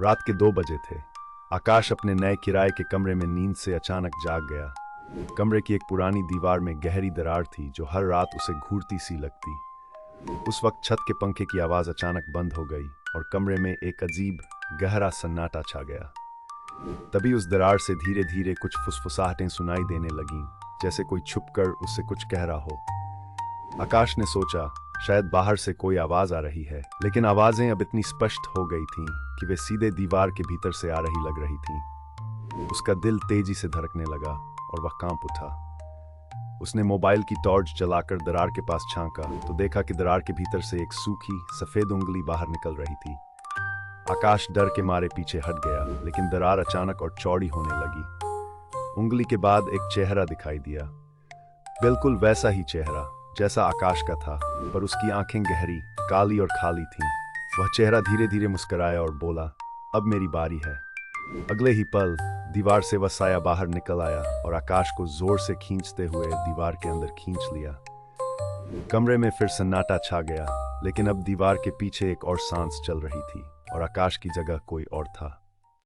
रात के 2 बजे थे। आकाश अपने नए किराए के कमरे में नींद से अचानक जाग गया। कमरे की एक पुरानी दीवार में गहरी दरार थी जो हर रात उसे घूरती सी लगती। उस वक्त छत के पंखे की आवाज अचानक बंद हो गई और कमरे में एक अजीब गहरा सन्नाटा छा गया। तभी उस दरार से धीरे धीरे कुछ फुसफुसाहटें सुनाई देने लगीं, जैसे कोई छुपकर उससे कुछ कह रहा हो। आकाश ने सोचा शायद बाहर से कोई आवाज आ रही है, लेकिन आवाजें अब इतनी स्पष्ट हो गई थीं कि वे सीधे दीवार के भीतर से आ रही लग रही थीं। उसका दिल तेजी से धड़कने लगा और वह कांप उठा। उसने मोबाइल की टॉर्च जलाकर दरार के पास झांका तो देखा कि दरार के भीतर से एक सूखी सफेद उंगली बाहर निकल रही थी। आकाश डर के मारे पीछे हट गया, लेकिन दरार अचानक और चौड़ी होने लगी। उंगली के बाद एक चेहरा दिखाई दिया, बिल्कुल वैसा ही चेहरा जैसा आकाश का था, पर उसकी आंखें गहरी, काली और खाली थीं। वह चेहरा धीरे धीरे मुस्कुराया और बोला, अब मेरी बारी है। अगले ही पल दीवार से वह साया बाहर निकल आया और आकाश को जोर से खींचते हुए दीवार के अंदर खींच लिया। कमरे में फिर सन्नाटा छा गया, लेकिन अब दीवार के पीछे एक और सांस चल रही थी और आकाश की जगह कोई और था।